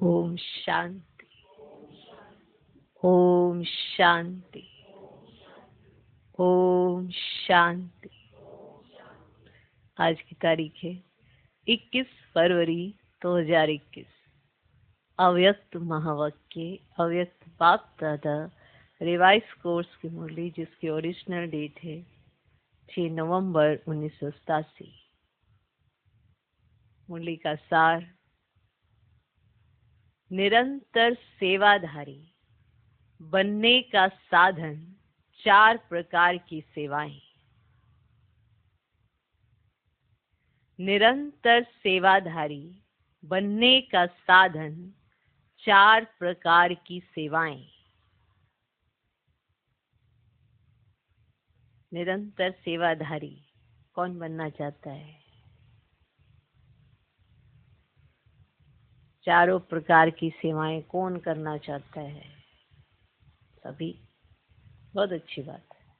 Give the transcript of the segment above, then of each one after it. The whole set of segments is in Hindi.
ओम शांति। ओम शांति। ओम शांति। आज की तारीख है 21 फरवरी 2021। अव्यक्त महावाक्य, अव्यक्त बाप दादा रिवाइज कोर्स की मुरली, जिसकी ओरिजिनल डेट है 6 नवंबर 1987। मुरली का सार: निरंतर सेवाधारी बनने का साधन 4 प्रकार की सेवाएं। निरंतर सेवाधारी बनने का साधन 4 प्रकार की सेवाएं। निरंतर सेवाधारी कौन बनना चाहता है? चारों प्रकार की सेवाएं कौन करना चाहता है? सभी। बहुत अच्छी बात है।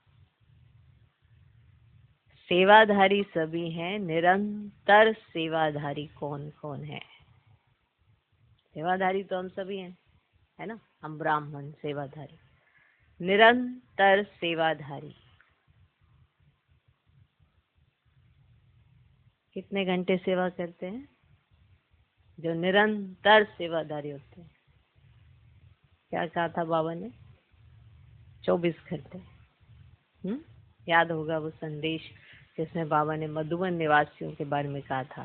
सेवाधारी सभी हैं। निरंतर सेवाधारी कौन कौन है? सेवाधारी तो हम सभी हैं, है ना? हम ब्राह्मण सेवाधारी। निरंतर सेवाधारी कितने घंटे सेवा करते हैं? जो निरंतर सेवाधारी होते हैं। क्या कहा था बाबा ने? 24 घंटे। याद होगा वो संदेश जिसमें बाबा ने मधुबन निवासियों के बारे में कहा था।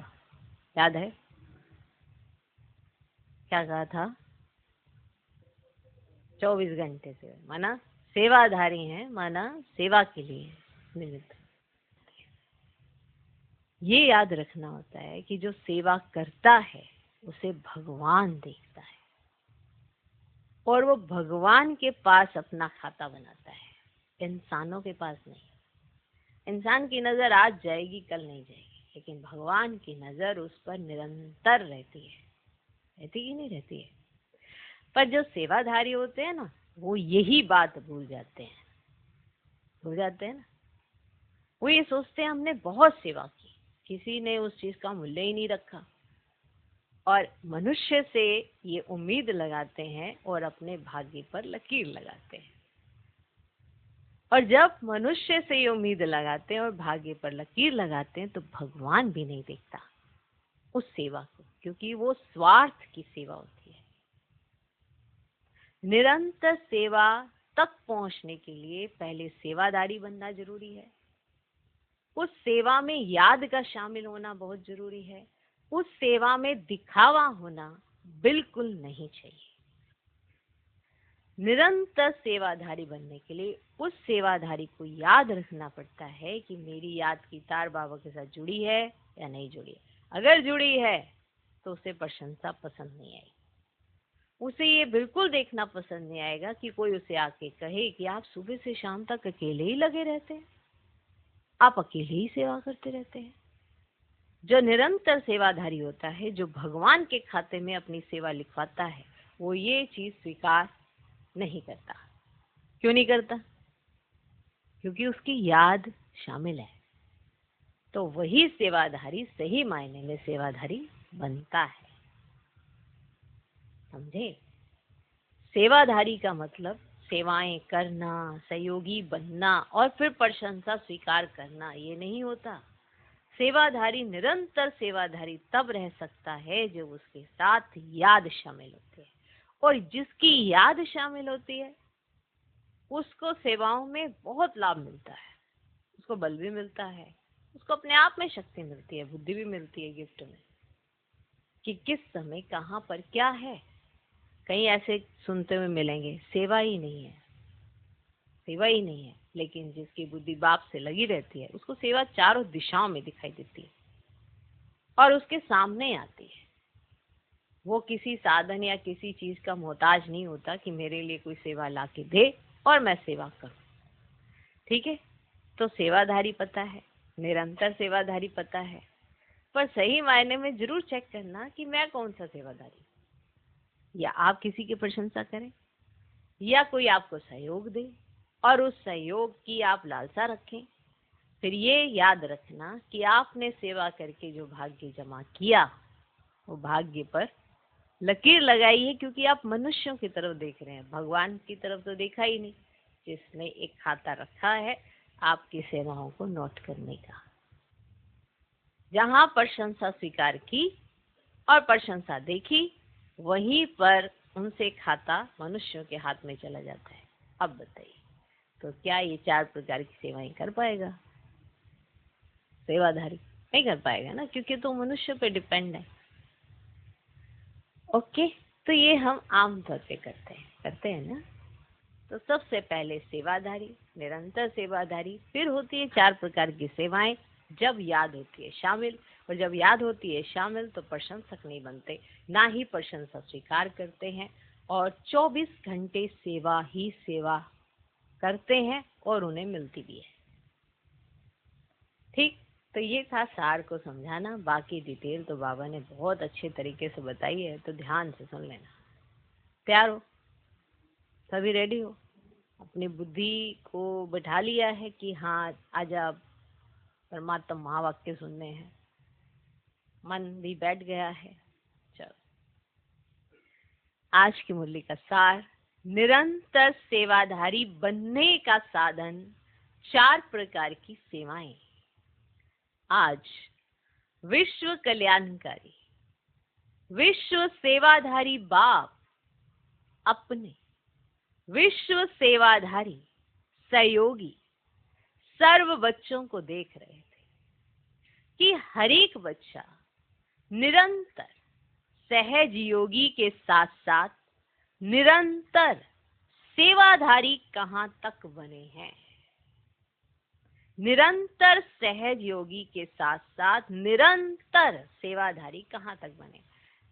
याद है? क्या कहा था? 24 घंटे से माना सेवाधारी हैं, माना सेवा के लिए निमित्त। ये याद रखना होता है कि जो सेवा करता है उसे भगवान देखता है, और वो भगवान के पास अपना खाता बनाता है, इंसानों के पास नहीं। इंसान की नजर आज जाएगी, कल नहीं जाएगी, लेकिन भगवान की नजर उस पर निरंतर रहती है। रहती कि नहीं रहती है? पर जो सेवाधारी होते हैं ना, वो यही बात भूल जाते हैं। भूल जाते हैं ना। वो ये सोचते हैं हमने बहुत सेवा की, किसी ने उस चीज का मूल्य ही नहीं रखा, और मनुष्य से ये उम्मीद लगाते हैं और अपने भाग्य पर लकीर लगाते हैं। और जब मनुष्य से ये उम्मीद लगाते हैं और भाग्य पर लकीर लगाते हैं, तो भगवान भी नहीं देखता उस सेवा को, क्योंकि वो स्वार्थ की सेवा होती है। निरंतर सेवा तक पहुंचने के लिए पहले सेवादारी बनना जरूरी है। उस सेवा में याद का शामिल होना बहुत जरूरी है। उस सेवा में दिखावा होना बिल्कुल नहीं चाहिए। निरंतर सेवाधारी बनने के लिए उस सेवाधारी को याद रखना पड़ता है कि मेरी याद की तार बाबा के साथ जुड़ी है या नहीं जुड़ी है। अगर जुड़ी है तो उसे प्रशंसा पसंद नहीं आएगी। उसे ये बिल्कुल देखना पसंद नहीं आएगा कि कोई उसे आके कहे कि आप सुबह से शाम तक अकेले ही लगे रहते हैं, आप अकेले ही सेवा करते रहते हैं। जो निरंतर सेवाधारी होता है, जो भगवान के खाते में अपनी सेवा लिखवाता है, वो ये चीज स्वीकार नहीं करता। क्यों नहीं करता? क्योंकि उसकी याद शामिल है। तो वही सेवाधारी सही मायने में सेवाधारी बनता है। समझे? सेवाधारी का मतलब सेवाएं करना, सहयोगी बनना और फिर प्रशंसा स्वीकार करना, ये नहीं होता। सेवाधारी निरंतर सेवाधारी तब रह सकता है जब उसके साथ याद शामिल होती है, और जिसकी याद शामिल होती है उसको सेवाओं में बहुत लाभ मिलता है, उसको बल भी मिलता है, उसको अपने आप में शक्ति मिलती है, बुद्धि भी मिलती है गिफ्ट में, कि किस समय कहाँ पर क्या है। कहीं ऐसे सुनते हुए मिलेंगे सेवा ही नहीं है, सेवा ही नहीं है, लेकिन जिसकी बुद्धि बाप से लगी रहती है उसको सेवा चारों दिशाओं में दिखाई देती है और उसके सामने आती है। वो किसी साधन या किसी चीज का मोहताज नहीं होता कि मेरे लिए कोई सेवा ला के दे और मैं सेवा करूं। ठीक है? तो सेवाधारी पता है, निरंतर सेवाधारी पता है, पर सही मायने में जरूर चेक करना कि मैं कौन सा सेवाधारी। या आप किसी की प्रशंसा करें, या कोई आपको सहयोग दे और उस सहयोग की आप लालसा रखें, फिर ये याद रखना कि आपने सेवा करके जो भाग्य जमा किया वो भाग्य पर लकीर लगाई है क्योंकि आप मनुष्यों की तरफ देख रहे हैं, भगवान की तरफ तो देखा ही नहीं, जिसने एक खाता रखा है आपकी सेवाओं को नोट करने का। जहां प्रशंसा स्वीकार की और प्रशंसा देखी, वहीं पर उनसे खाता मनुष्यों के हाथ में चला जाता है। अब बताइए, तो क्या ये 4 प्रकार की सेवाएं कर पाएगा सेवाधारी? नहीं कर पाएगा ना, क्योंकि तो मनुष्य पे डिपेंड है। ओके, तो ये हम आम तौर पे करते हैं ना। तो सबसे पहले सेवाधारी, निरंतर सेवाधारी, फिर होती है 4 प्रकार की सेवाएं, जब याद होती है शामिल, और जब याद होती है शामिल तो प्रशंसक नहीं बनते, ना ही प्रशंसा स्वीकार करते हैं, और 24 घंटे सेवा ही सेवा करते हैं और उन्हें मिलती भी है। ठीक, तो ये था सार को समझाना। बाकी डिटेल तो बाबा ने बहुत अच्छे तरीके से बताई है, तो ध्यान से सुन लेना। तैयार हो? सभी रेडी हो? अपनी बुद्धि को बिठा लिया है कि हाँ आज आप परमात्मा महावाक्य सुनने हैं? मन भी बैठ गया है? चलो, आज की मुरली का सार, निरंतर सेवाधारी बनने का साधन 4 प्रकार की सेवाएं। आज विश्व कल्याणकारी, विश्व सेवाधारी बाप अपने विश्व सेवाधारी सहयोगी सर्व बच्चों को देख रहे थे कि हर एक बच्चा निरंतर सहज योगी के साथ साथ निरंतर सेवाधारी कहां तक बने हैं। निरंतर सहज योगी के साथ साथ निरंतर सेवाधारी कहां तक बने।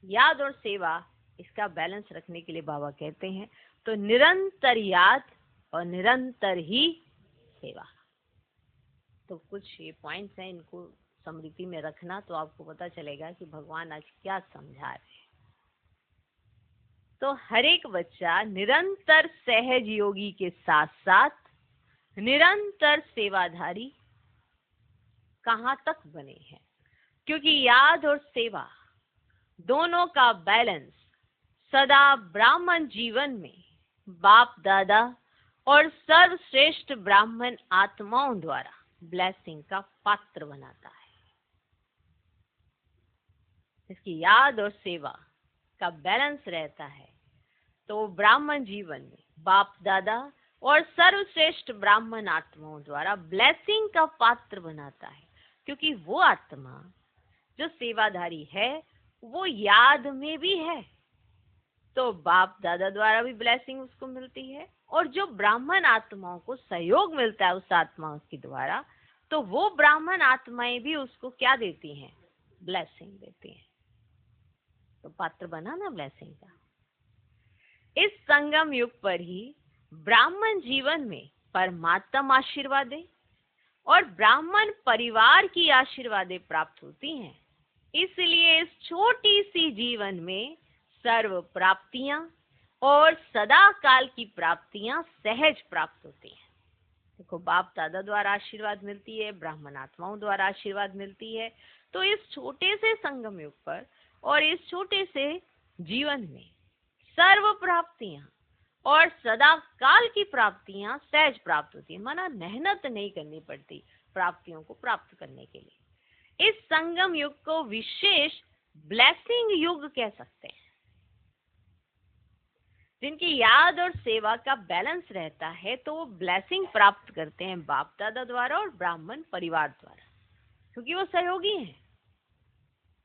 याद और सेवा, इसका बैलेंस रखने के लिए बाबा कहते हैं तो निरंतर याद और निरंतर ही सेवा। तो कुछ ये पॉइंट्स हैं, इनको स्मृति में रखना तो आपको पता चलेगा कि भगवान आज क्या समझा रहे हैं। तो हर एक बच्चा निरंतर सहज योगी के साथ साथ निरंतर सेवाधारी कहां तक बने हैं, क्योंकि याद और सेवा दोनों का बैलेंस सदा ब्राह्मण जीवन में बाप दादा और सर्वश्रेष्ठ ब्राह्मण आत्माओं द्वारा ब्लेसिंग का पात्र बनाता है। इसकी याद और सेवा का बैलेंस रहता है तो ब्राह्मण जीवन में बाप दादा और सर्वश्रेष्ठ ब्राह्मण आत्माओं द्वारा ब्लेसिंग का पात्र बनाता है, क्योंकि वो आत्मा जो सेवाधारी है वो याद में भी है तो बाप दादा द्वारा भी ब्लेसिंग उसको मिलती है, और जो ब्राह्मण आत्माओं को सहयोग मिलता है उस आत्मा के द्वारा, तो वो ब्राह्मण आत्माएं भी उसको क्या देती हैं? ब्लेसिंग देती हैं। तो पात्र बना ना ब्लेसिंग का। इस संगम युग पर ही ब्राह्मण जीवन में परमात्मा आशीर्वादें और ब्राह्मण परिवार की आशीर्वादें प्राप्त होती हैं। इसलिए इस छोटी सी जीवन में सर्व प्राप्तियां और सदा काल की प्राप्तियां सहज प्राप्त होती हैं। देखो, बाप दादा द्वारा आशीर्वाद मिलती है, ब्राह्मण आत्माओं द्वारा आशीर्वाद मिलती है। तो इस छोटे से संगम युग पर और इस छोटे से जीवन में सर्व प्राप्तियां और सदा काल की प्राप्तियां सहज प्राप्त होती है, माना मेहनत नहीं करनी पड़ती प्राप्तियों को प्राप्त करने के लिए। इस संगम युग को विशेष ब्लेसिंग युग कह सकते हैं। जिनकी याद और सेवा का बैलेंस रहता है तो वो ब्लेसिंग प्राप्त करते हैं बाप दादा द्वारा और ब्राह्मण परिवार द्वारा, क्योंकि वो सहयोगी हैं।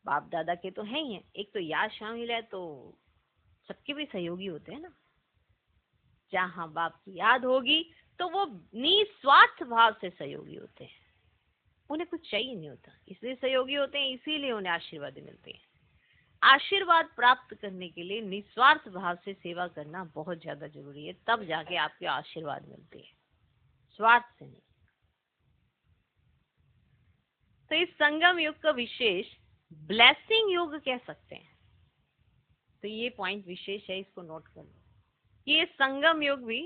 बाप दादा के तो हैं ही हैं, एक तो याद शामिल है तो सबके भी सहयोगी होते हैं ना। जहां बाप की याद होगी तो वो निस्वार्थ भाव से सहयोगी होते हैं, उन्हें कुछ चाहिए नहीं होता, इसलिए सहयोगी होते हैं, इसीलिए उन्हें आशीर्वाद मिलते हैं। आशीर्वाद प्राप्त करने के लिए निस्वार्थ भाव से सेवा करना बहुत ज्यादा जरूरी है, तब जाके आपके आशीर्वाद मिलते हैं, स्वार्थ से नहीं। तो इस संगम युग का विशेष ब्लेसिंग युग कह सकते हैं। तो ये पॉइंट विशेष है, इसको नोट कर लो। ये संगम युग भी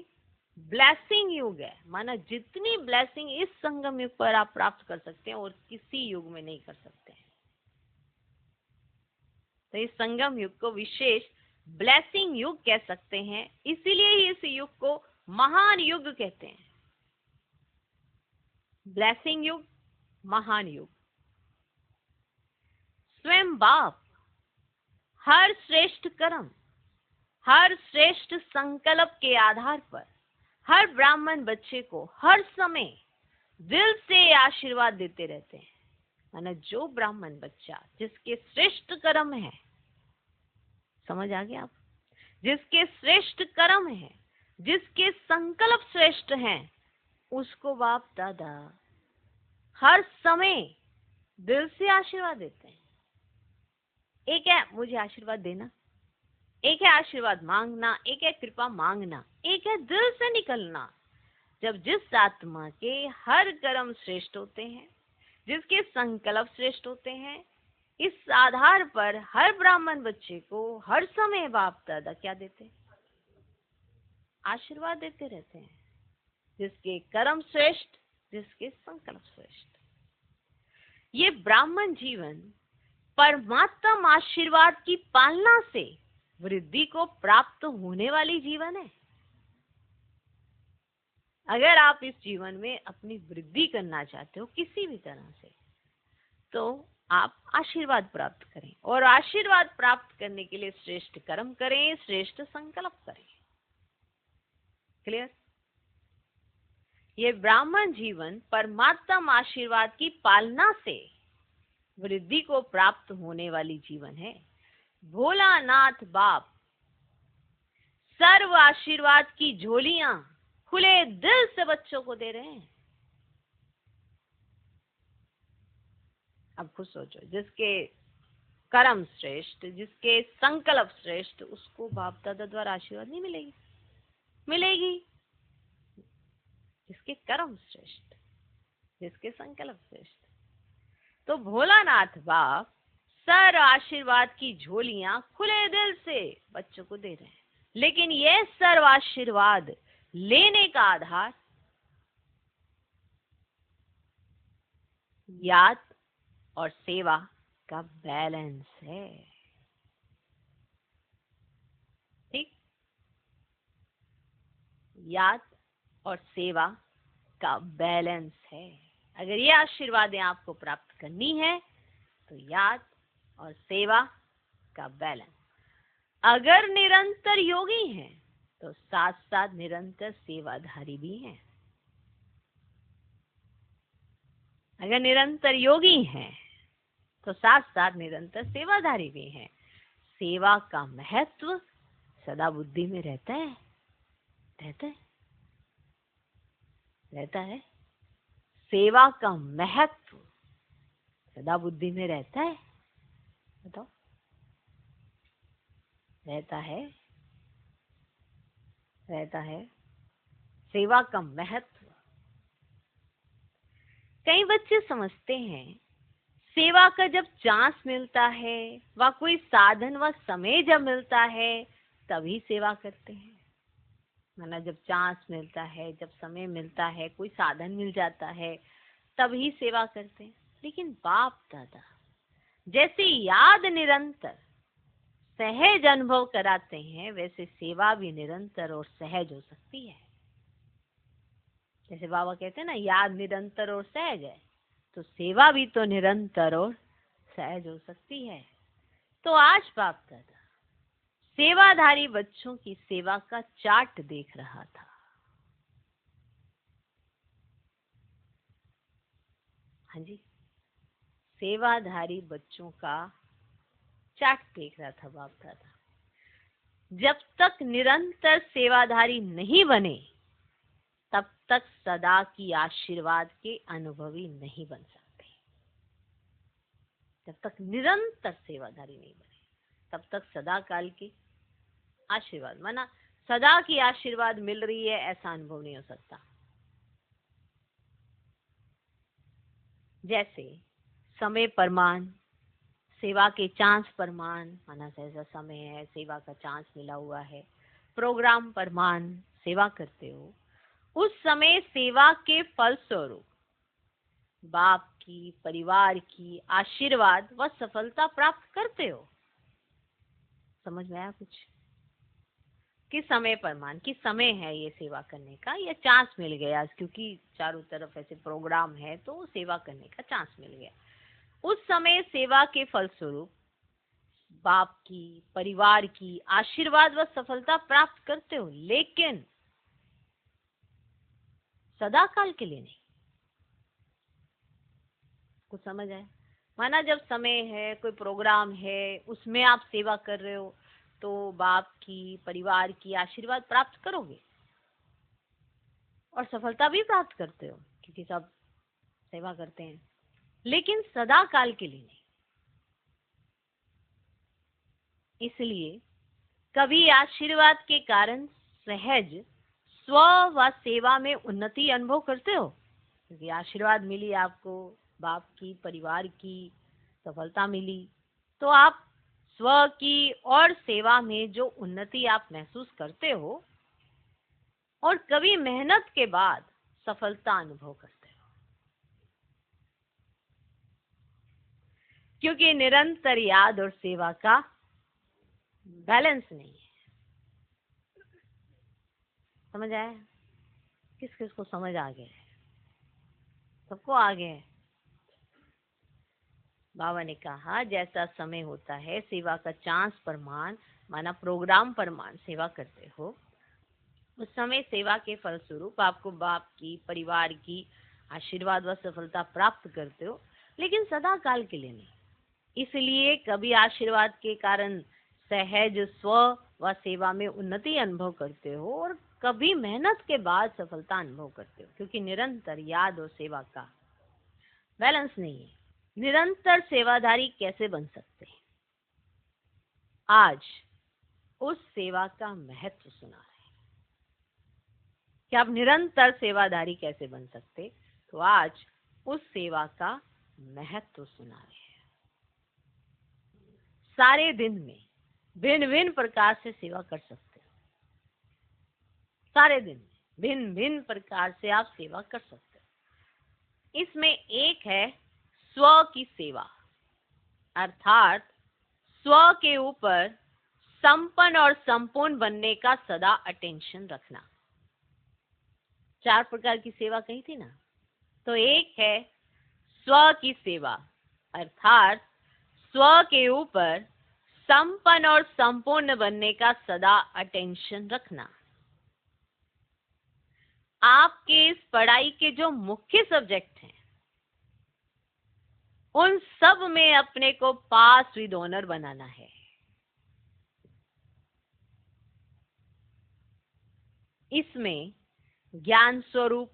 ब्लेसिंग युग है, माना जितनी ब्लेसिंग इस संगम युग पर आप प्राप्त कर सकते हैं और किसी युग में नहीं कर सकते हैं। तो इस संगम युग को विशेष ब्लेसिंग युग कह सकते हैं, इसीलिए ही इस युग को महान युग कहते हैं। ब्लेसिंग युग, महान युग। स्वयं बाप हर श्रेष्ठ कर्म, हर श्रेष्ठ संकल्प के आधार पर हर ब्राह्मण बच्चे को हर समय दिल से आशीर्वाद देते रहते हैं। माना जो ब्राह्मण बच्चा जिसके श्रेष्ठ कर्म है, समझ आ गया आप, जिसके श्रेष्ठ कर्म है, जिसके संकल्प श्रेष्ठ हैं, उसको बाप दादा हर समय दिल से आशीर्वाद देते हैं। एक है मुझे आशीर्वाद देना, एक है आशीर्वाद मांगना, एक है कृपा मांगना, एक है दिल से निकलना। जब जिस आत्मा के हर कर्म श्रेष्ठ होते हैं, जिसके संकल्प श्रेष्ठ होते हैं, इस आधार पर हर ब्राह्मण बच्चे को हर समय बाप दादा क्या देते हैं? आशीर्वाद देते रहते हैं। जिसके कर्म श्रेष्ठ, जिसके संकल्प श्रेष्ठ। ये ब्राह्मण जीवन परमात्म आशीर्वाद की पालना से वृद्धि को प्राप्त होने वाली जीवन है। अगर आप इस जीवन में अपनी वृद्धि करना चाहते हो किसी भी तरह से, तो आप आशीर्वाद प्राप्त करें, और आशीर्वाद प्राप्त करने के लिए श्रेष्ठ कर्म करें, श्रेष्ठ संकल्प करें। क्लियर? ये ब्राह्मण जीवन परमात्म आशीर्वाद की पालना से वृद्धि को प्राप्त होने वाली जीवन है। भोलानाथ बाप सर्व आशीर्वाद की झोलियां खुले दिल से बच्चों को दे रहे हैं। अब खुद सोचो, जिसके कर्म श्रेष्ठ, जिसके संकल्प श्रेष्ठ, उसको बाप दादा द्वारा आशीर्वाद नहीं मिलेगी? मिलेगी। जिसके कर्म श्रेष्ठ, जिसके संकल्प श्रेष्ठ। तो भोलानाथ बाप सर्व आशीर्वाद की झोलियां खुले दिल से बच्चों को दे रहे हैं। लेकिन यह सर्व आशीर्वाद लेने का आधार याद और सेवा का बैलेंस है। ठीक? याद और सेवा का बैलेंस है। अगर ये आशीर्वादें आपको प्राप्त करनी है तो याद और सेवा का बैलेंस। अगर निरंतर योगी हैं तो साथ साथ निरंतर सेवाधारी भी हैं। अगर निरंतर योगी हैं तो साथ साथ निरंतर सेवाधारी भी हैं। सेवा का महत्व सदा बुद्धि में रहता है, रहता है, रहता है। सेवा का महत्व सदा बुद्धि में रहता है, बताओ? रहता है, रहता है। सेवा का महत्व। कई बच्चे समझते हैं सेवा का जब चांस मिलता है व कोई साधन व समय जब मिलता है तभी सेवा करते हैं। माना जब चांस मिलता है, जब समय मिलता है, कोई साधन मिल जाता है, तभी सेवा करते हैं। लेकिन बाप दादा जैसे याद निरंतर सहज अनुभव कराते हैं, वैसे सेवा भी निरंतर और सहज हो सकती है। जैसे बाबा कहते हैं ना, याद निरंतर और सहज है, तो सेवा भी तो निरंतर और सहज हो सकती है। तो आज बाप दादा सेवाधारी बच्चों की सेवा का चार्ट देख रहा था। हाँ जी, सेवाधारी बच्चों का चार्ट देख रहा था बाप दादा। जब तक निरंतर सेवाधारी नहीं बने तब तक सदा की आशीर्वाद के अनुभवी नहीं बन सकते। जब तक निरंतर सेवाधारी नहीं बने तब तक सदा काल की आशीर्वाद, माना सदा की आशीर्वाद मिल रही है ऐसा अनुभव नहीं हो सकता। जैसे समय प्रमाण, सेवा के चांस प्रमाण, माना ऐसा समय है, सेवा का चांस मिला हुआ है, प्रोग्राम प्रमाण, सेवा करते हो, उस समय सेवा के फलस्वरूप बाप की, परिवार की आशीर्वाद व सफलता प्राप्त करते हो। समझ में आया कुछ? किस समय पर मान, किस समय है ये सेवा करने का, या चांस मिल गया क्योंकि चारों तरफ ऐसे प्रोग्राम है तो सेवा करने का चांस मिल गया। उस समय सेवा के फलस्वरूप बाप की, परिवार की आशीर्वाद व सफलता प्राप्त करते हो, लेकिन सदा काल के लिए नहीं। कुछ समझ आए? माना जब समय है, कोई प्रोग्राम है, उसमें आप सेवा कर रहे हो तो बाप की, परिवार की आशीर्वाद प्राप्त करोगे और सफलता भी प्राप्त करते हो क्योंकि सब सेवा करते हैं, लेकिन सदा काल के लिए नहीं। इसलिए कभी आशीर्वाद के कारण सहज स्व व सेवा में उन्नति अनुभव करते हो, क्योंकि आशीर्वाद मिली आपको, बाप की, परिवार की सफलता मिली, तो आप स्व की और सेवा में जो उन्नति आप महसूस करते हो, और कभी मेहनत के बाद सफलता अनुभव करते हो, क्योंकि निरंतर याद और सेवा का बैलेंस नहीं है। समझ आया? किस किस को समझ आ गया है? सबको आ गया है। बाबा ने कहा जैसा समय होता है, सेवा का चांस प्रमाण माना प्रोग्राम प्रमाण सेवा करते हो, उस समय सेवा के फलस्वरूप आपको बाप की, परिवार की आशीर्वाद व सफलता प्राप्त करते हो, लेकिन सदा काल के लिए नहीं। इसलिए कभी आशीर्वाद के कारण सहज स्व व सेवा में उन्नति अनुभव करते हो और कभी मेहनत के बाद सफलता अनुभव करते हो, क्योंकि निरंतर याद और सेवा का बैलेंस नहीं है। निरंतर सेवाधारी कैसे बन सकते हैं? आज उस सेवा का महत्व सुना है कि आप निरंतर सेवाधारी कैसे बन सकते, तो आज उस सेवा का महत्व सुना रहे हैं। सारे दिन में भिन्न भिन्न प्रकार से सेवा कर सकते हो। सारे दिन में भिन्न भिन्न प्रकार से आप सेवा कर सकते हो। इसमें एक है स्व की सेवा, अर्थात स्व के ऊपर संपन्न और संपूर्ण बनने का सदा अटेंशन रखना। 4 प्रकार की सेवा कही थी ना, तो एक है स्व की सेवा, अर्थात स्व के ऊपर संपन्न और संपूर्ण बनने का सदा अटेंशन रखना। आपके इस पढ़ाई के जो मुख्य सब्जेक्ट हैं, उन सब में अपने को पास विद ऑनर बनाना है। इसमें ज्ञान स्वरूप,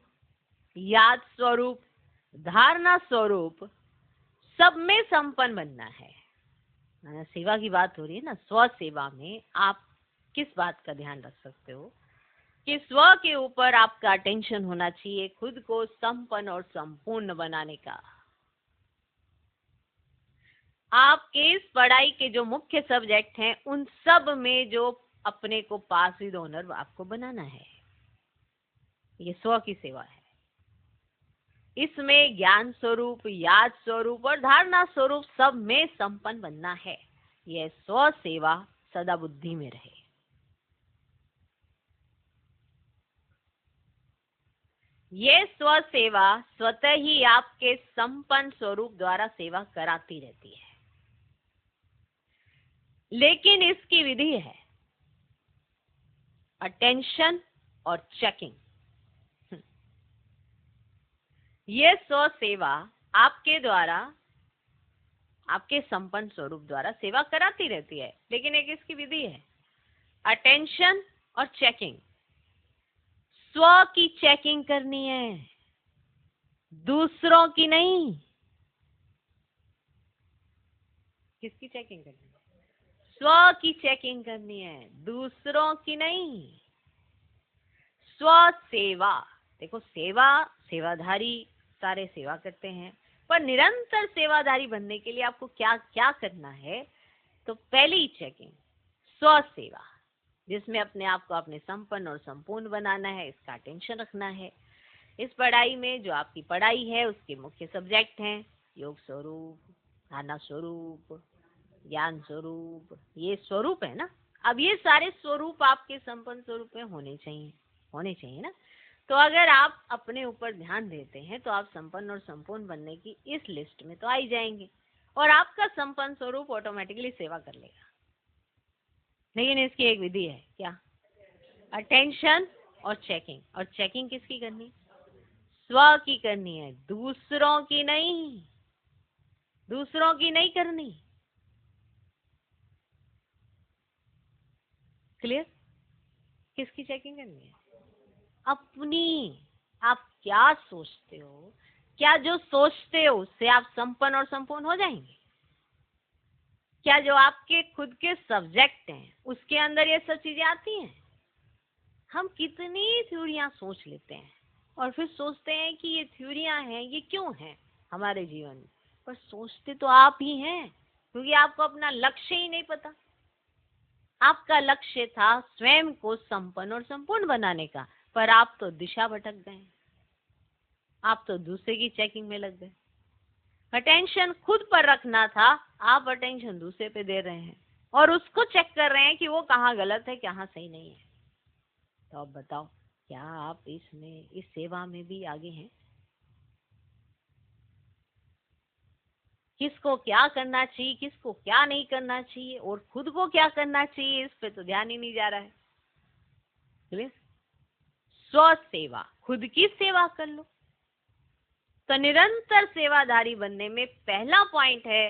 याद स्वरूप, धारणा स्वरूप सब में संपन्न बनना है। सेवा की बात हो रही है ना, स्व सेवा में आप किस बात का ध्यान रख सकते हो कि स्व के ऊपर आपका अटेंशन होना चाहिए, खुद को संपन्न और संपूर्ण बनाने का। आपके इस पढ़ाई के जो मुख्य सब्जेक्ट हैं, उन सब में जो अपने को पास विद ऑनर आपको बनाना है, ये स्व की सेवा है। इसमें ज्ञान स्वरूप, याद स्वरूप और धारणा स्वरूप सब में संपन्न बनना है। यह स्व सेवा सदा बुद्धि में रहे। ये स्व सेवा स्वतः ही आपके संपन्न स्वरूप द्वारा सेवा कराती रहती है, लेकिन इसकी विधि है अटेंशन और चेकिंग। ये स्व सेवा आपके द्वारा, आपके संपन्न स्वरूप द्वारा सेवा कराती रहती है, लेकिन एक इसकी विधि है अटेंशन और चेकिंग। स्व की चेकिंग करनी है, दूसरों की नहीं। किसकी चेकिंग करनी है? स्व की चेकिंग करनी है, दूसरों की नहीं। स्व सेवा, देखो सेवा, सेवाधारी सारे सेवा करते हैं, पर निरंतर सेवाधारी बनने के लिए आपको क्या क्या करना है? तो पहली चेकिंग स्व सेवा, जिसमें अपने आप को अपने संपन्न और संपूर्ण बनाना है, इसका अटेंशन रखना है। इस पढ़ाई में जो आपकी पढ़ाई है उसके मुख्य सब्जेक्ट हैं योग स्वरूप, धारणा स्वरूप, ज्ञान स्वरूप, ये स्वरूप है ना। अब ये सारे स्वरूप आपके संपन्न स्वरूप में होने चाहिए ना। तो अगर आप अपने ऊपर ध्यान देते हैं तो आप संपन्न और संपूर्ण बनने की इस लिस्ट में तो आ ही जाएंगे, और आपका संपन्न स्वरूप ऑटोमेटिकली सेवा कर लेगा। लेकिन इसकी एक विधि है, क्या? अटेंशन और चेकिंग। और चेकिंग किसकी करनी? स्व की करनी है, दूसरों की नहीं, दूसरों की नहीं करनी। क्लियर? किसकी चेकिंग करनी है? अपनी। आप क्या सोचते हो? क्या जो सोचते हो उससे आप संपन्न और संपूर्ण हो जाएंगे? क्या जो आपके खुद के सब्जेक्ट हैं उसके अंदर ये सब चीजें आती हैं? हम कितनी थ्योरियां सोच लेते हैं और फिर सोचते हैं कि ये थ्योरियां हैं, ये क्यों हैं हमारे जीवन में, पर सोचते तो आप ही हैं, क्योंकि आपको अपना लक्ष्य ही नहीं पता। आपका लक्ष्य था स्वयं को संपन्न और संपूर्ण बनाने का, पर आप तो दिशा भटक गए, आप तो दूसरे की चेकिंग में लग गए। अटेंशन खुद पर रखना था, आप अटेंशन दूसरे पे दे रहे हैं और उसको चेक कर रहे हैं कि वो कहाँ गलत है, कहाँ सही नहीं है। तो अब बताओ, क्या आप इसमें, इस सेवा में भी आगे हैं? किसको क्या करना चाहिए, किसको क्या नहीं करना चाहिए, और खुद को क्या करना चाहिए, इस पे तो ध्यान ही नहीं जा रहा है। क्लियर? स्व सेवा, खुद की सेवा कर लो। तो निरंतर सेवाधारी बनने में पहला पॉइंट है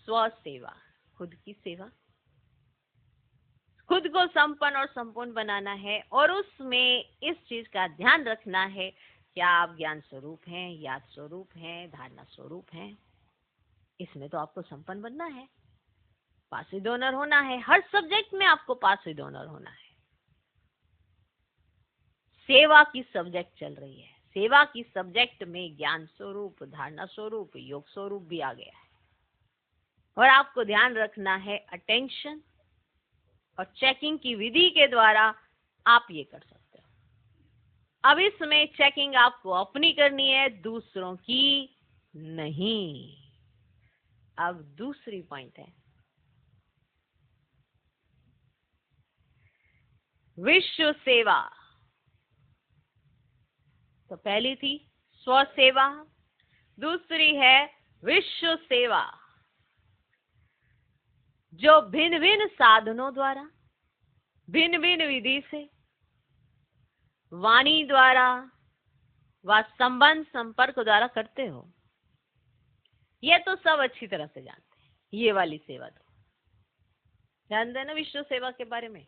स्व सेवा, खुद की सेवा। खुद को संपन्न और संपूर्ण बनाना है, और उसमें इस चीज का ध्यान रखना है, क्या आप ज्ञान स्वरूप हैं, याद स्वरूप हैं, धारणा स्वरूप हैं। इसमें तो आपको संपन्न बनना है, पास विद ऑनर होना है। हर सब्जेक्ट में आपको पास विद ऑनर होना है। सेवा की सब्जेक्ट चल रही है, सेवा की सब्जेक्ट में ज्ञान स्वरूप, धारणा स्वरूप, योग स्वरूप भी आ गया है, और आपको ध्यान रखना है अटेंशन और चेकिंग की विधि के द्वारा आप ये कर सकते हो। अब इसमें चेकिंग आपको अपनी करनी है, दूसरों की नहीं। अब दूसरी पॉइंट है विश्व सेवा। तो पहली थी स्व सेवा, दूसरी है विश्व सेवा, जो भिन्न भिन्न साधनों द्वारा, भिन्न भिन्न विधि से, वाणी द्वारा व संबंध संपर्क द्वारा करते हो। ये तो सब अच्छी तरह से जानते हैं, ये वाली सेवा तो जानते हैं ना। विश्व सेवा के बारे में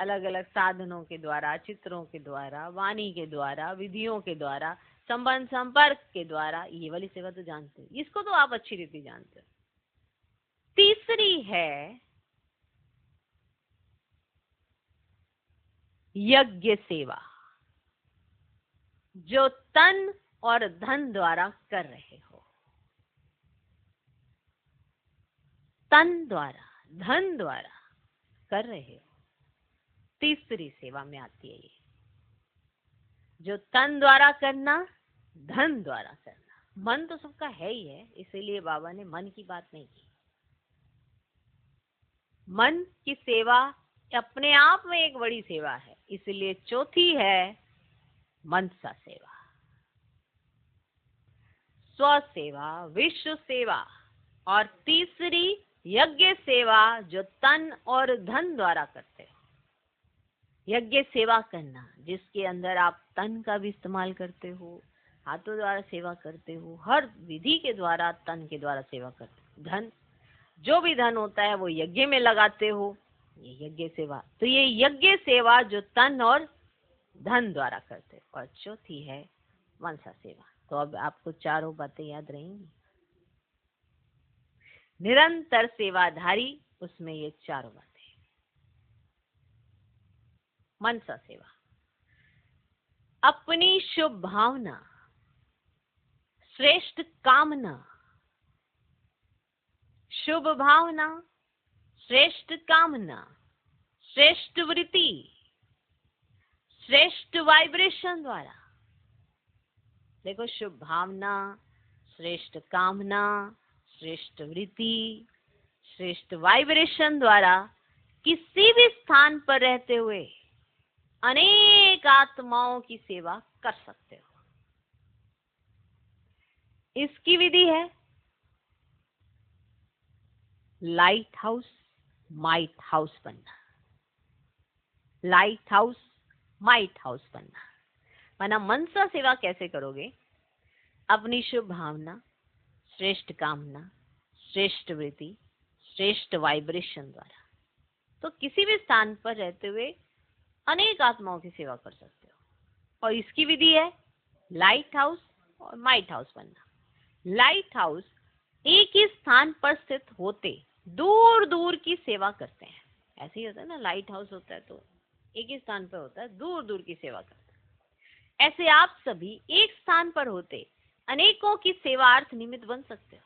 अलग अलग साधनों के द्वारा, चित्रों के द्वारा, वाणी के द्वारा, विधियों के द्वारा, संबंध संपर्क के द्वारा, ये वाली सेवा तो जानते हो, इसको तो आप अच्छी रीति जानते हो। तीसरी है यज्ञ सेवा, जो तन और धन द्वारा कर रहे हो। तन द्वारा, धन द्वारा कर रहे हो, तीसरी सेवा में आती है ये। जो तन द्वारा करना, धन द्वारा करना। मन तो सबका है ही है, इसीलिए बाबा ने मन की बात नहीं की। मन की सेवा अपने आप में एक बड़ी सेवा है, इसलिए चौथी है मनसा सेवा। स्व सेवा, विश्व सेवा, और तीसरी यज्ञ सेवा, जो तन और धन द्वारा करते हो। यज्ञ सेवा करना, जिसके अंदर आप तन का भी इस्तेमाल करते हो, हाथों द्वारा सेवा करते हो, हर विधि के द्वारा तन के द्वारा सेवा करते हो। धन, जो भी धन होता है वो यज्ञ में लगाते हो, ये यज्ञ सेवा। तो ये यज्ञ सेवा जो तन और धन द्वारा करते हो। और चौथी है मनसा सेवा। तो अब आपको चारों बातें याद रहेंगी। निरंतर सेवाधारी, उसमें ये चारों बातें। मनसा सेवा, अपनी शुभ भावना, श्रेष्ठ कामना, शुभ भावना, श्रेष्ठ कामना, श्रेष्ठ वृत्ति, श्रेष्ठ वाइब्रेशन द्वारा। देखो, शुभ भावना, श्रेष्ठ कामना, श्रेष्ठ वृत्ति, श्रेष्ठ वाइब्रेशन द्वारा किसी भी स्थान पर रहते हुए अनेक आत्माओं की सेवा कर सकते हो। इसकी विधि है लाइट हाउस माइट हाउस बनना। लाइट हाउस माइट हाउस बनना माना मनसा सेवा कैसे करोगे? अपनी शुभ भावना, श्रेष्ठ कामना, श्रेष्ठ वृत्ति, श्रेष्ठ वाइब्रेशन द्वारा तो किसी भी स्थान पर रहते हुए अनेक आत्माओं की सेवा कर सकते हो। और इसकी विधि है लाइट हाउस और माइट हाउस बनना। लाइट हाउस एक ही स्थान पर स्थित होते दूर दूर की सेवा करते हैं। ऐसे ही होता है ना, लाइट हाउस होता है तो एक ही स्थान पर होता है, दूर दूर की सेवा करते हैं। ऐसे आप सभी एक स्थान पर होते अनेकों की सेवार्थ निमित्त बन सकते हो।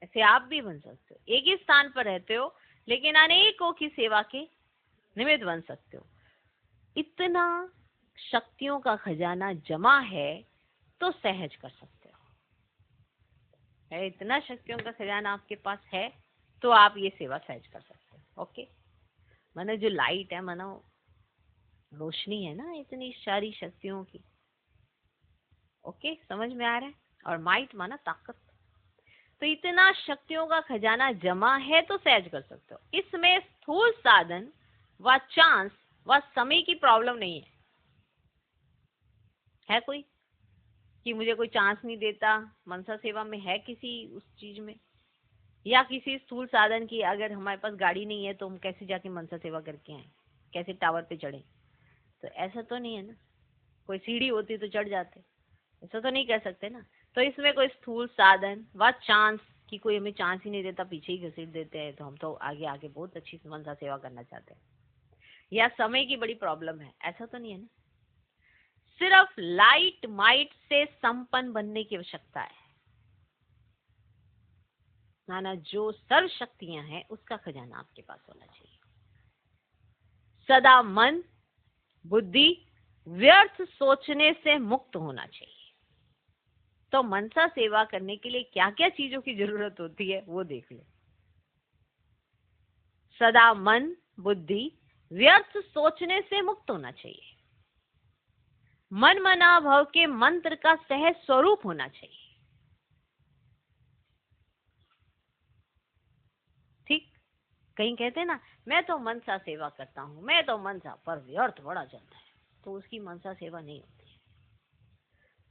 ऐसे आप भी बन सकते हो, एक ही स्थान पर रहते हो लेकिन अनेकों की सेवा के निमित्त बन सकते हो। इतना शक्तियों का खजाना जमा है तो सहज कर सकते हो। है इतना शक्तियों का खजाना आपके पास है तो आप ये सेवा सहज कर सकते हो। ओके, मानो जो लाइट है, मानो रोशनी है ना इतनी सारी शक्तियों की। ओके, समझ में आ रहा है? और माइट माना ताकत। तो इतना शक्तियों का खजाना जमा है तो सहज कर सकते हो। इसमें स्थूल साधन व चांस व समय की प्रॉब्लम नहीं है कोई कि मुझे कोई चांस नहीं देता मनसा सेवा में, है किसी उस चीज में, या किसी स्थूल साधन की अगर हमारे पास गाड़ी नहीं है तो हम कैसे जाके मनसा सेवा करके आए, कैसे टावर पे चढ़े? तो ऐसा तो नहीं है ना, कोई सीढ़ी होती तो चढ़ जाते, ऐसा तो नहीं कह सकते ना। तो इसमें कोई स्थूल साधन व चांस कि कोई हमें चांस ही नहीं देता, पीछे ही घसीट देते हैं तो हम तो आगे आगे बहुत अच्छी मनसा सेवा करना चाहते हैं, या समय की बड़ी प्रॉब्लम है, ऐसा तो नहीं है ना। सिर्फ लाइट माइट से संपन्न बनने की आवश्यकता है। नाना जो सर्व शक्तियां हैं उसका खजाना आपके पास होना चाहिए। सदा मन बुद्धि व्यर्थ सोचने से मुक्त होना चाहिए। तो मनसा सेवा करने के लिए क्या क्या चीजों की जरूरत होती है वो देख लो। सदा मन बुद्धि व्यर्थ सोचने से मुक्त होना चाहिए। मन मना भव के मंत्र का सहज स्वरूप होना चाहिए। ठीक, कहीं कहते हैं ना मैं तो मनसा सेवा करता हूं, मैं तो मनसा, पर व्यर्थ बड़ा चलता है, तो उसकी मनसा सेवा नहीं होती है।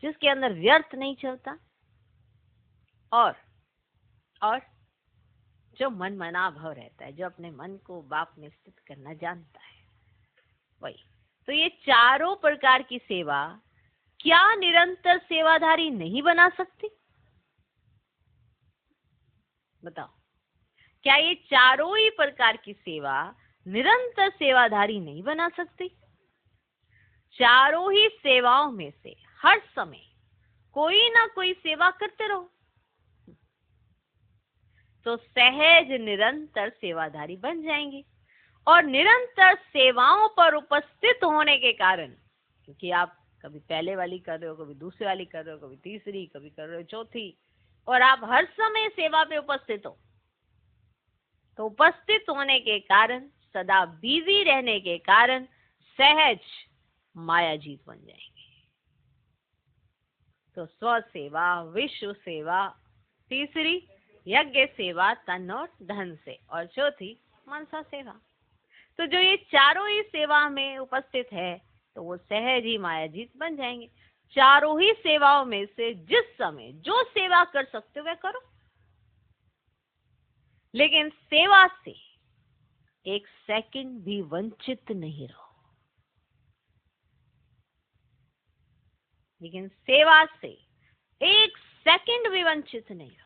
जिसके अंदर व्यर्थ नहीं चलता और जो मन मना भव रहता है, जो अपने मन को बाप में स्थित करना जानता है, वही। तो ये चारों प्रकार की सेवा क्या निरंतर सेवाधारी नहीं बना सकती? बताओ, क्या ये चारों ही प्रकार की सेवा निरंतर सेवाधारी नहीं बना सकती? चारों ही सेवाओं में से हर समय कोई ना कोई सेवा करते रहो तो सहज निरंतर सेवाधारी बन जाएंगे। और निरंतर सेवाओं पर उपस्थित होने के कारण, क्योंकि आप कभी पहले वाली कर रहे हो, कभी दूसरी वाली कर रहे हो, कभी तीसरी, कभी कर रहे हो चौथी, और आप हर समय सेवा पे उपस्थित हो, तो उपस्थित होने के कारण, सदा बिजी रहने के कारण सहज मायाजीत बन जाएंगे। तो स्व सेवा, विश्व सेवा, तीसरी यज्ञ सेवा तन और धन से, और चौथी मनसा सेवा। तो जो ये चारों ही सेवा में उपस्थित है तो वो सहज ही मायाजीत बन जाएंगे। चारों ही सेवाओं में से जिस समय जो सेवा कर सकते हो वह करो, लेकिन सेवा से एक सेकंड भी वंचित नहीं रहो। लेकिन सेवा से एक सेकंड भी वंचित नहीं रहो।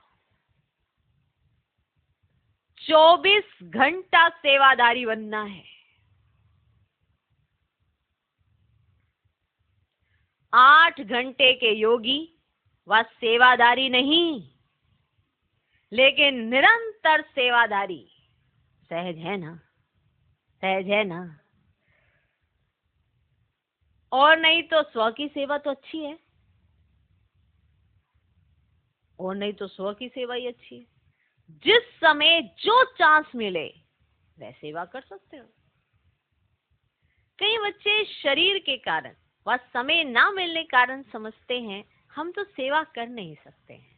24 घंटा सेवादारी बनना है। 8 घंटे के योगी व सेवादारी नहीं, लेकिन निरंतर सेवादारी। सहज है ना? सहज है ना? और नहीं तो स्व की सेवा तो अच्छी है, और नहीं तो स्व की सेवा ही अच्छी है। जिस समय जो चांस मिले वह सेवा कर सकते हो। कई बच्चे शरीर के कारण व समय ना मिलने कारण समझते हैं हम तो सेवा कर नहीं सकते हैं।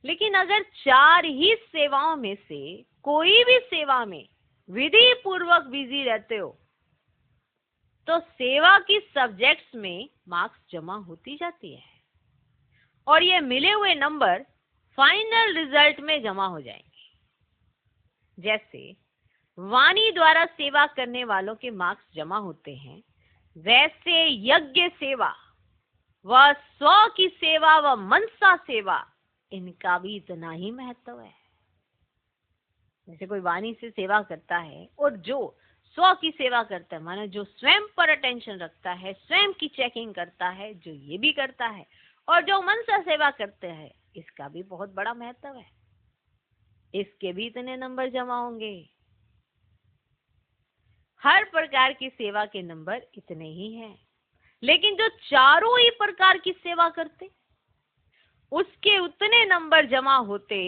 लेकिन अगर 4 ही सेवाओं में से कोई भी सेवा में विधि पूर्वक बिजी रहते हो तो सेवा की सब्जेक्ट्स में मार्क्स जमा होती जाती है और ये मिले हुए नंबर फाइनल रिजल्ट में जमा हो जाएंगे। जैसे वाणी द्वारा सेवा करने वालों के मार्क्स जमा होते हैं, वैसे यज्ञ सेवा व स्व की सेवा व मनसा सेवा इनका भी इतना ही महत्व है। जैसे कोई वाणी से सेवा करता है और जो स्व की सेवा करता है, माने जो स्वयं पर अटेंशन रखता है, स्वयं की चेकिंग करता है, जो ये भी करता है, और जो मनसा सेवा करते हैं, इसका भी बहुत बड़ा महत्व है। इसके भी इतने नंबर जमा होंगे। हर प्रकार की सेवा के नंबर इतने ही हैं। लेकिन जो चारों ही प्रकार की सेवा करते उसके उतने नंबर जमा होते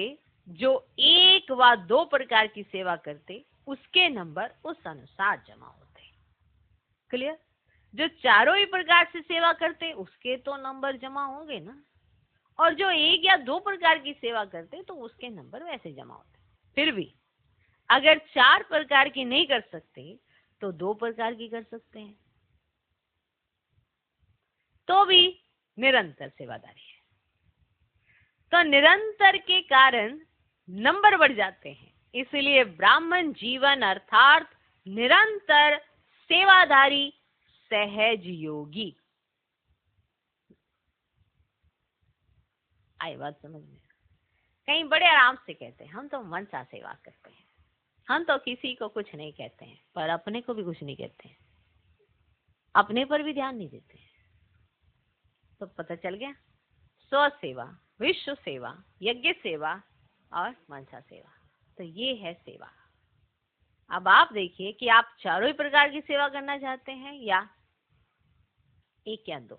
जो 1 व 2 प्रकार की सेवा करते उसके नंबर उस अनुसार जमा होते। क्लियर? जो चारों ही प्रकार से सेवा करते उसके तो नंबर जमा होंगे ना, और जो 1 या 2 प्रकार की सेवा करते तो उसके नंबर वैसे जमा होते। फिर भी अगर 4 प्रकार की नहीं कर सकते तो 2 प्रकार की कर सकते हैं, तो भी निरंतर सेवादारी है। तो निरंतर के कारण नंबर बढ़ जाते हैं। इसलिए ब्राह्मण जीवन अर्थात निरंतर सेवाधारी सहज योगी। आई बात समझ में? कहीं बड़े आराम से कहते हैं हम तो मनसा सेवा करते हैं, हम तो किसी को कुछ नहीं कहते हैं, पर अपने को भी कुछ नहीं कहते हैं, अपने पर भी ध्यान नहीं देते हैं। तो पता चल गया, स्व सेवा, विश्व सेवा, यज्ञ सेवा और मनसा सेवा। तो ये है सेवा। अब आप देखिए कि आप चारों ही प्रकार की सेवा करना चाहते हैं या 1 या 2,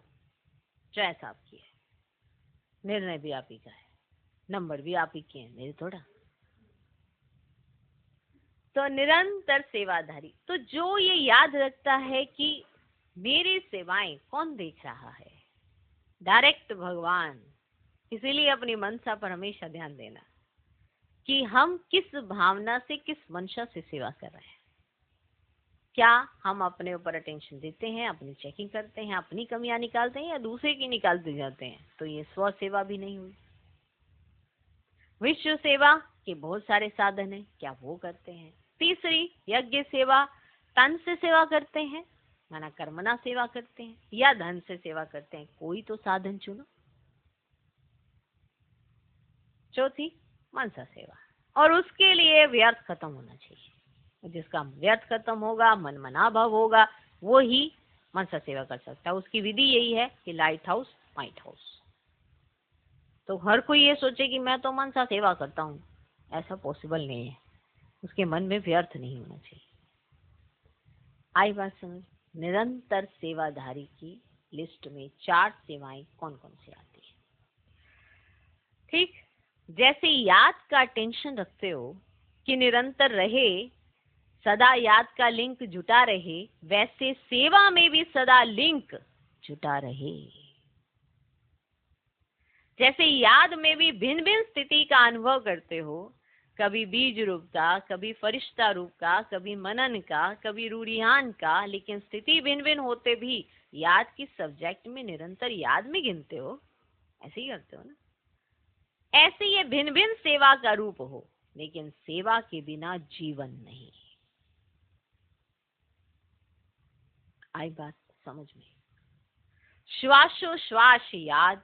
चॉइस आपकी है। निर्णय भी आप ही का है, नंबर भी आप ही के हैं, मेरे थोड़ा। तो निरंतर सेवाधारी, तो जो ये याद रखता है कि मेरी सेवाएं कौन देख रहा है, डायरेक्ट भगवान। इसीलिए अपनी मनसा पर हमेशा ध्यान देना कि हम किस भावना से, किस मंशा से सेवा कर रहे हैं। क्या हम अपने ऊपर अटेंशन देते हैं, अपनी चेकिंग करते हैं, अपनी कमियां निकालते हैं, या दूसरे की निकालते जाते हैं, तो ये स्व सेवा भी नहीं हुई। विश्व सेवा के बहुत सारे साधन हैं, क्या वो करते हैं। तीसरी यज्ञ सेवा, तन से सेवा करते हैं, माना कर्मणा सेवा करते हैं, या धन से सेवा करते हैं, कोई तो साधन चुनो। चौथी मनसा सेवा, और उसके लिए व्यर्थ खत्म होना चाहिए। जिसका व्यर्थ खत्म होगा, मन मनाभाव होगा, वो ही मनसा सेवा कर सकता है। उसकी विधि यही है कि लाइट हाउस माइट हाउस। तो हर कोई ये सोचे कि मैं तो मनसा सेवा करता हूँ, ऐसा पॉसिबल नहीं है। उसके मन में व्यर्थ नहीं होना चाहिए। आई बात समझ? निरंतर सेवाधारी की लिस्ट में 4 सेवाएं कौन कौन सी आती है? ठीक, जैसे याद का टेंशन रखते हो कि निरंतर रहे, सदा याद का लिंक जुटा रहे, वैसे सेवा में भी सदा लिंक जुटा रहे। जैसे याद में भी भिन्न भिन्न स्थिति का अनुभव करते हो, कभी बीज रूप का, कभी फरिश्ता रूप का, कभी मनन का, कभी रूढ़ियान का, लेकिन स्थिति भिन्न भिन्न होते भी याद की सब्जेक्ट में निरंतर याद में गिनते हो। ऐसे ही करते हो ना? ऐसे ये भिन्न भिन्न सेवा का रूप हो, लेकिन सेवा के बिना जीवन नहीं। आई बात समझ में? श्वासोश्वास याद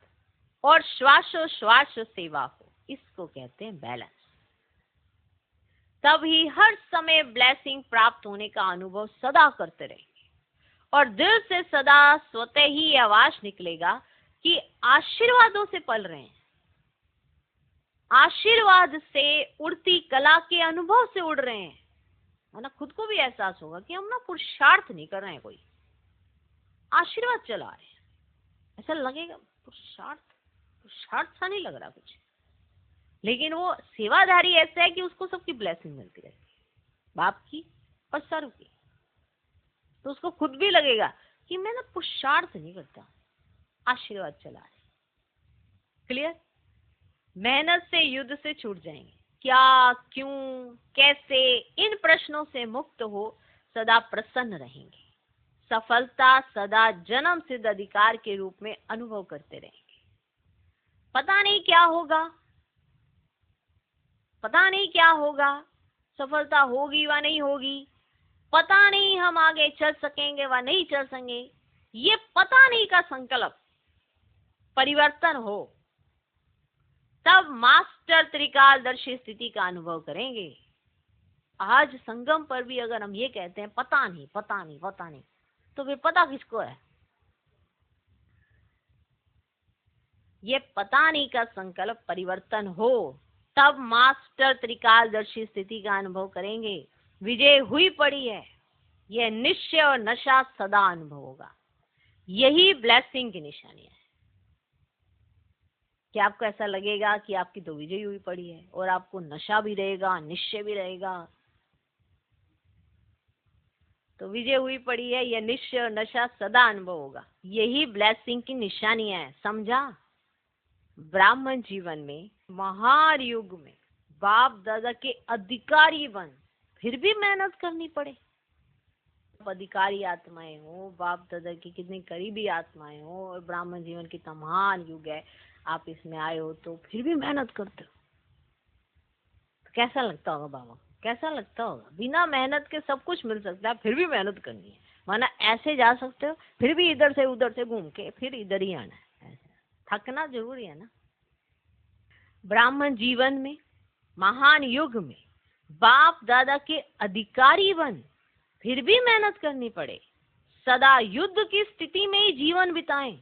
और श्वासोश्वास सेवा हो, इसको कहते हैं बैलेंस। तभी हर समय ब्लेसिंग प्राप्त होने का अनुभव सदा करते रहेंगे और दिल से सदा स्वतः ही आवाज निकलेगा कि आशीर्वादों से पल रहे हैं, आशीर्वाद से उड़ती कला के अनुभव से उड़ रहे हैं। है ना? खुद को भी एहसास होगा कि हम ना पुरुषार्थ नहीं कर रहे हैं, कोई आशीर्वाद चला रहे हैं। ऐसा लगेगा पुरुषार्थ सा नहीं लग रहा कुछ। लेकिन वो सेवाधारी ऐसा है कि उसको सबकी ब्लेसिंग मिलती रहती है, बाप की और सर्व की। तो उसको खुद भी लगेगा कि मैं ना पुरुषार्थ नहीं करता, आशीर्वाद चला रहे। क्लियर? मेहनत से युद्ध से छूट जाएंगे। क्या, क्यों, कैसे, इन प्रश्नों से मुक्त हो सदा प्रसन्न रहेंगे। सफलता सदा जन्म सिद्ध अधिकार के रूप में अनुभव करते रहेंगे। पता नहीं क्या होगा, पता नहीं क्या होगा, सफलता होगी व नहीं होगी, पता नहीं हम आगे चल सकेंगे व नहीं चल सकेंगे, ये पता नहीं का संकल्प परिवर्तन हो, तब मास्टर त्रिकालदर्शी स्थिति का अनुभव करेंगे। आज संगम पर भी अगर हम ये कहते हैं पता नहीं पता नहीं पता नहीं, तो फिर पता किसको है? ये पता नहीं का संकल्प परिवर्तन हो, तब मास्टर त्रिकालदर्शी स्थिति का अनुभव करेंगे। विजय हुई पड़ी है, यह निश्चय और नशा सदा अनुभव होगा। यही ब्लेसिंग की निशानी है कि आपको ऐसा लगेगा कि आपकी तो विजय हुई पड़ी है और आपको नशा भी रहेगा, निश्चय भी रहेगा। तो विजय हुई पड़ी है, यह निश्चय और नशा सदा अनुभव होगा। यही ब्लेसिंग की निशानी है। समझा? ब्राह्मण जीवन में, महान युग में बाप दादा के अधिकारी बन, फिर भी मेहनत करनी पड़े। अधिकारी आत्माएं हो, बाप दादा की कितनी करीबी आत्माएं हो, और ब्राह्मण जीवन कितना महान युग है, आप इसमें आए हो तो फिर भी मेहनत करते हो। तो कैसा लगता होगा बाबा? कैसा लगता होगा? बिना मेहनत के सब कुछ मिल सकता है, फिर भी मेहनत करनी है। माना ऐसे जा सकते हो, फिर भी इधर से उधर से घूम के फिर इधर ही आना है। थकना जरूरी है ना। ब्राह्मण जीवन में, महान युग में बाप दादा के अधिकारी बन, फिर भी मेहनत करनी पड़े। सदा युद्ध की स्थिति में ही जीवन बिताएं।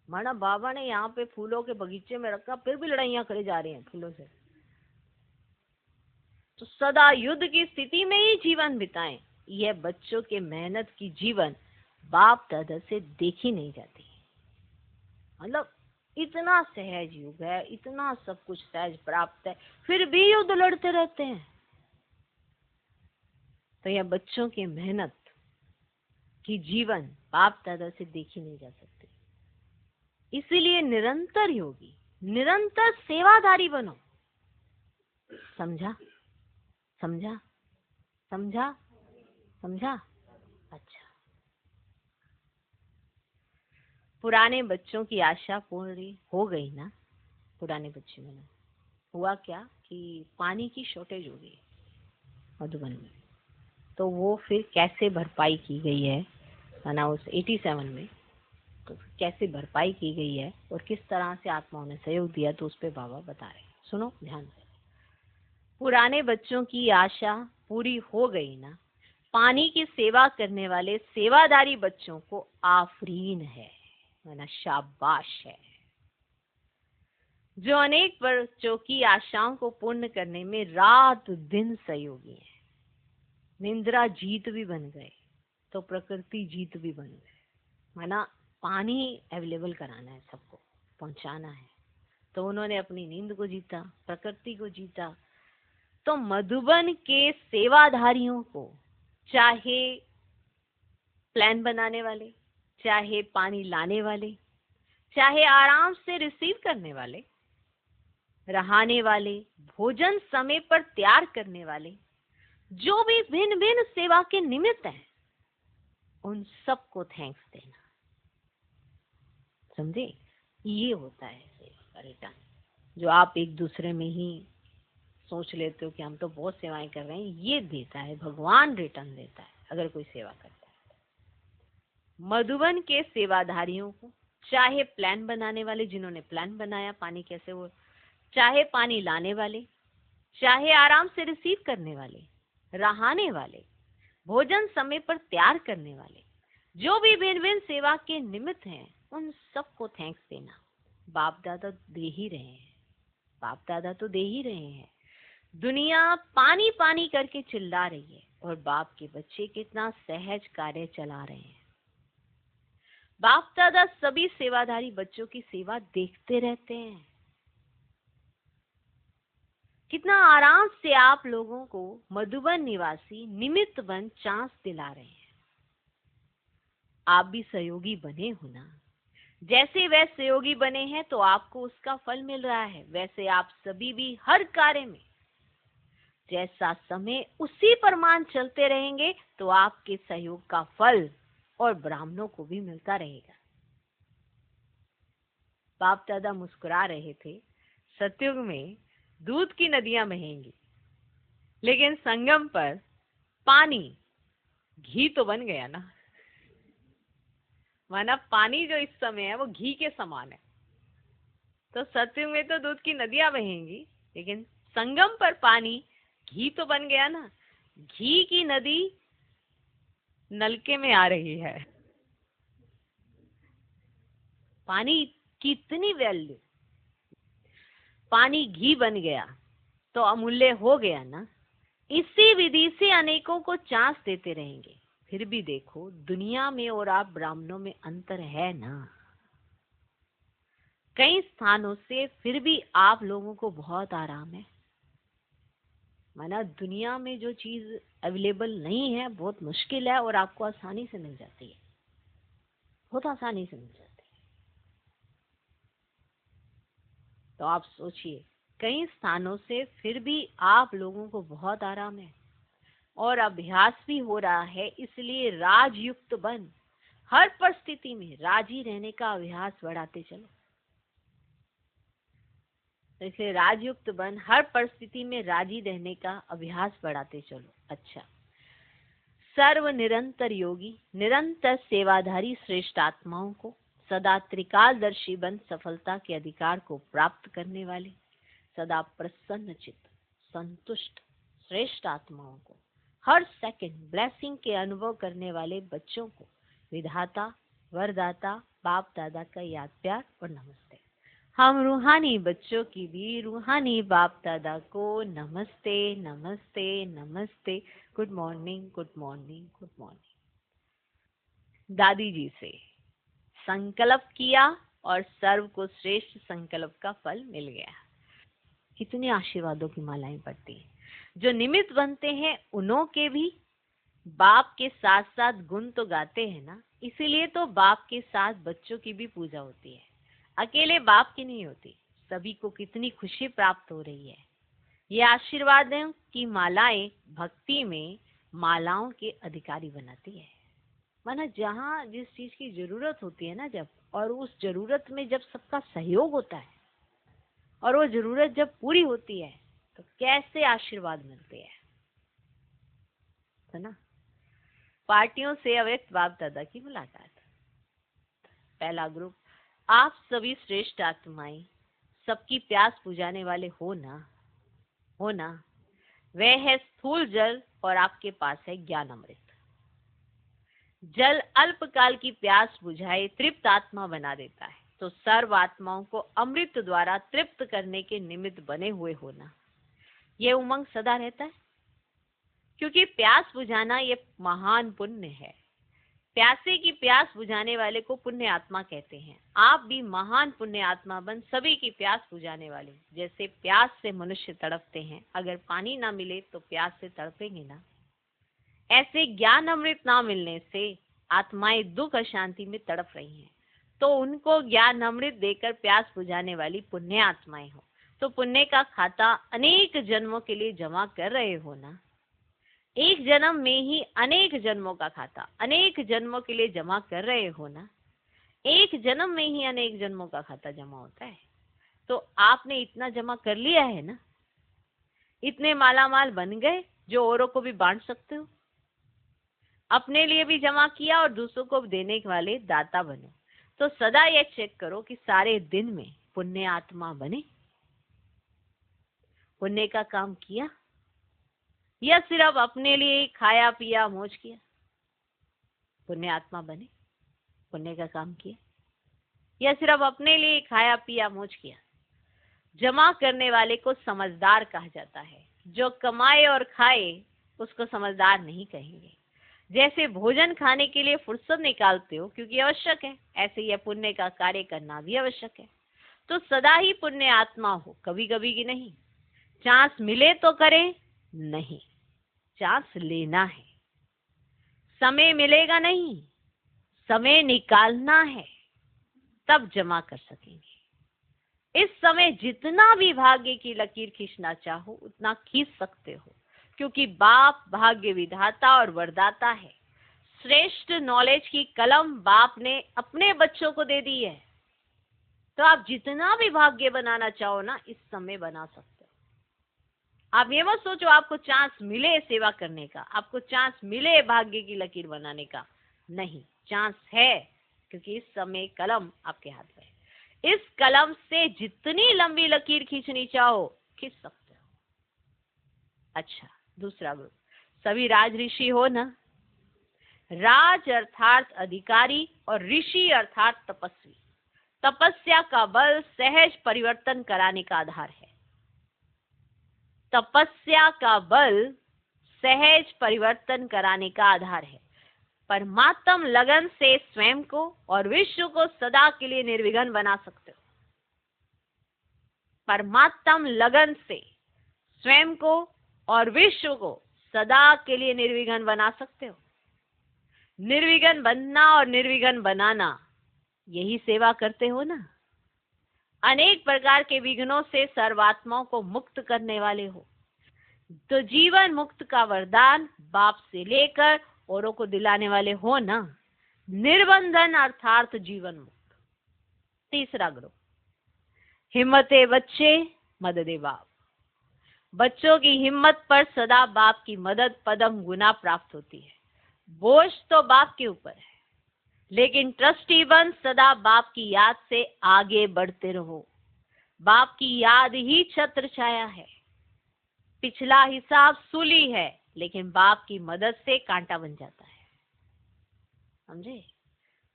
माना बाबा ने यहाँ पे फूलों के बगीचे में रखा, फिर भी लड़ाइयाँ करे जा रही हैं फूलों से। तो सदा युद्ध की स्थिति में ही जीवन बिताएं। यह बच्चों के मेहनत की जीवन बाप दादा से देखी नहीं जाती। मतलब इतना सहज युग है, इतना सब कुछ सहज प्राप्त है, फिर भी युद्ध लड़ते रहते हैं। तो यह बच्चों के मेहनत की जीवन बाप दादा से देखी नहीं जा सकती। इसीलिए निरंतर योगी, निरंतर सेवाधारी बनो। समझा? समझा? समझा? समझा? अच्छा। पुराने बच्चों की आशा पूरी हो गई ना? पुराने बच्चों में हुआ क्या कि पानी की शॉर्टेज हो गई मधुबन में। तो वो फिर कैसे भरपाई की गई है ना, उस 87 में तो कैसे भरपाई की गई है और किस तरह से आत्माओं ने सहयोग दिया, तो उस पे बाबा बता रहे हैं। सुनो ध्यान से। पुराने बच्चों की आशा पूरी हो गई ना, पानी की सेवा करने वाले सेवादारी बच्चों को आफरीन है, ना शाबाश है, जो अनेक बच्चों की आशाओं को पूर्ण करने में रात दिन सहयोगी है। निंद्रा जीत भी बन गए तो प्रकृति जीत भी बन गए। माना पानी अवेलेबल कराना है, सबको पहुंचाना है, तो उन्होंने अपनी नींद को जीता, प्रकृति को जीता। तो मधुबन के सेवाधारियों को, चाहे प्लान बनाने वाले, चाहे पानी लाने वाले, चाहे आराम से रिसीव करने वाले, रहाने वाले, भोजन समय पर तैयार करने वाले, जो भी भिन्न भिन्न सेवा के निमित्त हैं, उन सबको थैंक्स देना। समझे? ये होता है सेवा का रिटर्न। जो आप एक दूसरे में ही सोच लेते हो कि हम तो बहुत सेवाएं कर रहे हैं, ये देता है भगवान, रिटर्न देता है अगर कोई सेवा करता है। मधुबन के सेवाधारियों को, चाहे प्लान बनाने वाले, जिन्होंने प्लान बनाया पानी कैसे वो, चाहे पानी लाने वाले, चाहे आराम से रिसीव करने वाले, रहाने वाले, भोजन समय पर तैयार करने वाले, जो भी भिन्न भिन्न सेवा के निमित्त हैं, उन सबको थैंक्स देना। बाप दादा दे ही रहे हैं, बाप दादा तो दे ही रहे हैं। दुनिया पानी पानी करके चिल्ला रही है और बाप के बच्चे कितना सहज कार्य चला रहे हैं। बाप दादा सभी सेवाधारी बच्चों की सेवा देखते रहते हैं। कितना आराम से आप लोगों को मधुबन निवासी निमित्त बन चांस दिला रहे हैं। आप भी सहयोगी बने हो ना। जैसे वह सहयोगी बने हैं तो आपको उसका फल मिल रहा है, वैसे आप सभी भी हर कार्य में जैसा समय उसी प्रमाण चलते रहेंगे तो आपके सहयोग का फल और ब्राह्मणों को भी मिलता रहेगा। बाप दादा मुस्कुरा रहे थे, सतयुग में दूध की नदियां बहेंगी, लेकिन संगम पर पानी घी तो बन गया ना। माना पानी जो इस समय है वो घी के समान है। तो सतयुग में तो दूध की नदियां बहेंगी, लेकिन संगम पर पानी घी तो बन गया ना। घी की नदी नलके में आ रही है। पानी की इतनी वैल्यू, पानी घी बन गया तो अमूल्य हो गया ना। इसी विधि से अनेकों को चांस देते रहेंगे। फिर भी देखो, दुनिया में और आप ब्राह्मणों में अंतर है ना। कई स्थानों से फिर भी आप लोगों को बहुत आराम है। माना दुनिया में जो चीज अवेलेबल नहीं है, बहुत मुश्किल है, और आपको आसानी से मिल जाती है, बहुत आसानी से मिल जाती है। तो आप सोचिए, कई स्थानों से फिर भी आप लोगों को बहुत आराम है और अभ्यास भी हो रहा है। इसलिए राजयुक्त बन हर परिस्थिति में राजी रहने का अभ्यास बढ़ाते चलो। इसलिए राजयुक्त बन हर परिस्थिति में राजी रहने का अभ्यास बढ़ाते चलो। अच्छा, सर्व निरंतर योगी, निरंतर सेवाधारी श्रेष्ठ आत्माओं को, सदा त्रिकालदर्शी बन सफलता के अधिकार को प्राप्त करने वाले, सदा प्रसन्न चित्त, संतुष्ट श्रेष्ठ आत्माओं को, हर सेकंड ब्लेसिंग के अनुभव करने वाले बच्चों को विधाता वरदाता बाप दादा का याद प्यार और नमस्ते। हम रूहानी बच्चों की भी रूहानी बाप दादा को नमस्ते नमस्ते नमस्ते। Good morning good morning good morning. दादी जी से संकल्प किया और सर्व को श्रेष्ठ संकल्प का फल मिल गया। कितने आशीर्वादों की मालाएं पड़ती हैं। जो निमित्त बनते हैं उन्हों के भी बाप के साथ साथ गुण तो गाते हैं ना। इसीलिए तो बाप के साथ बच्चों की भी पूजा होती है, अकेले बाप की नहीं होती। सभी को कितनी खुशी प्राप्त हो रही है। ये आशीर्वादों की मालाएं भक्ति में मालाओं के अधिकारी बनाती है। माना जहाँ जिस चीज की जरूरत होती है ना, जब, और उस जरूरत में जब सबका सहयोग होता है और वो जरूरत जब पूरी होती है तो कैसे आशीर्वाद मिलते हैं, है ना। पार्टियों से अव्यक्त बाप दादा की मुलाकात। पहला ग्रुप, आप सभी श्रेष्ठ आत्माएं सबकी प्यास बुझाने वाले हो ना, हो ना। वह है स्थूल जल और आपके पास है ज्ञान अमृत। जल अल्पकाल की प्यास बुझाए तृप्त आत्मा बना देता है, तो सर्व आत्माओं को अमृत द्वारा तृप्त करने के निमित्त बने हुए होना, ये उमंग सदा रहता है। क्योंकि प्यास बुझाना ये महान पुण्य है। प्यासे की प्यास बुझाने वाले को पुण्य आत्मा कहते हैं। आप भी महान पुण्य आत्मा बन सभी की प्यास बुझाने वाले। जैसे प्यास से मनुष्य तड़पते हैं, अगर पानी ना मिले तो प्यास से तड़पेंगे ना। ऐसे ज्ञान अमृत ना मिलने से आत्माएं दुख अशांति में तड़प रही हैं, तो उनको ज्ञान अमृत देकर प्यास बुझाने वाली पुण्य आत्माएं हो। तो पुण्य का खाता अनेक जन्मों के लिए जमा कर रहे हो ना। एक जन्म में ही अनेक जन्मों का खाता अनेक जन्मों के लिए जमा कर रहे हो ना। एक जन्म में ही अनेक जन्मों का खाता जमा होता है, तो आपने इतना जमा कर लिया है ना। इतने मालामाल बन गए जो औरों को भी बांट सकते हो। अपने लिए भी जमा किया और दूसरों को देने वाले दाता बनो। तो सदा ये चेक करो कि सारे दिन में पुण्य आत्मा बने, पुण्य का काम किया, या सिर्फ अपने लिए खाया पिया मौज किया। पुण्य आत्मा बने, पुण्य का काम किया, या सिर्फ अपने लिए खाया पिया मौज किया। जमा करने वाले को समझदार कहा जाता है। जो कमाए और खाए उसको समझदार नहीं कहेंगे। जैसे भोजन खाने के लिए फुर्सत निकालते हो क्योंकि आवश्यक है, ऐसे ही पुण्य का कार्य करना भी आवश्यक है। तो सदा ही पुण्य आत्मा हो, कभी कभी की नहीं। चांस मिले तो करें, नहीं, चांस लेना है। समय मिलेगा नहीं, समय निकालना है, तब जमा कर सकेंगे। इस समय जितना भी भाग्य की लकीर खींचना चाहो उतना खींच सकते हो, क्योंकि बाप भाग्य विधाता और वरदाता है। श्रेष्ठ नॉलेज की कलम बाप ने अपने बच्चों को दे दी है, तो आप जितना भी भाग्य बनाना चाहो ना, इस समय बना सकते हो। आप ये मत सोचो आपको चांस मिले सेवा करने का, आपको चांस मिले भाग्य की लकीर बनाने का, नहीं, चांस है, क्योंकि इस समय कलम आपके हाथ में है। इस कलम से जितनी लंबी लकीर खींचनी चाहो खींच सकते हो। अच्छा, दूसरा ग्रुप, सभी राज ऋषि हो ना। राज अर्थात अधिकारी और ऋषि अर्थात तपस्वी। तपस्या का बल सहज परिवर्तन कराने का आधार है। तपस्या का बल सहज परिवर्तन कराने का आधार है। परमात्म लगन से स्वयं को और विश्व को सदा के लिए निर्विघ्न बना सकते हो। परमात्म लगन से स्वयं को और विश्व को सदा के लिए निर्विघ्न बना सकते हो। निर्विघ्न बनना और निर्विघ्न बनाना, यही सेवा करते हो ना। अनेक प्रकार के विघ्नों से सर्वात्माओं को मुक्त करने वाले हो, तो जीवन मुक्त का वरदान बाप से लेकर औरों को दिलाने वाले हो ना। निर्बंधन अर्थात जीवन मुक्त। तीसरा ग्रुप, हिम्मते बच्चे मददे बाप। बच्चों की हिम्मत पर सदा बाप की मदद पदम गुना प्राप्त होती है। बोझ तो बाप के ऊपर है, लेकिन ट्रस्टी बन सदा बाप की याद से आगे बढ़ते रहो। बाप की याद ही छत्र छाया है। पिछला हिसाब सूली है, लेकिन बाप की मदद से कांटा बन जाता है। समझे?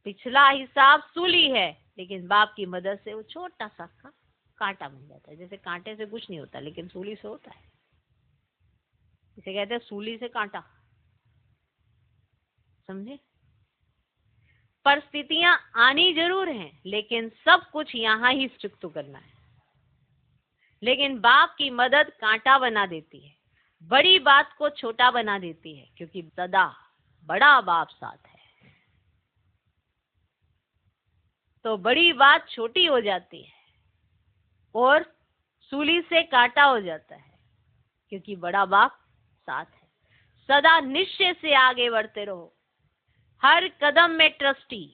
पिछला हिसाब सूली है, लेकिन बाप की मदद से वो छोटा सा कांटा बन जाता है। जैसे कांटे से कुछ नहीं होता, लेकिन सूली से होता है। इसे कहते हैं सूली से कांटा। समझे? परिस्थितियां आनी जरूर हैं, लेकिन सब कुछ यहाँ ही स्टिक तो करना है। लेकिन बाप की मदद कांटा बना देती है, बड़ी बात को छोटा बना देती है, क्योंकि सदा बड़ा बाप साथ है। तो बड़ी बात छोटी हो जाती है और सूली से कांटा हो जाता है, क्योंकि बड़ा बाप साथ है। सदा निश्चय से आगे बढ़ते रहो। हर कदम में ट्रस्टी,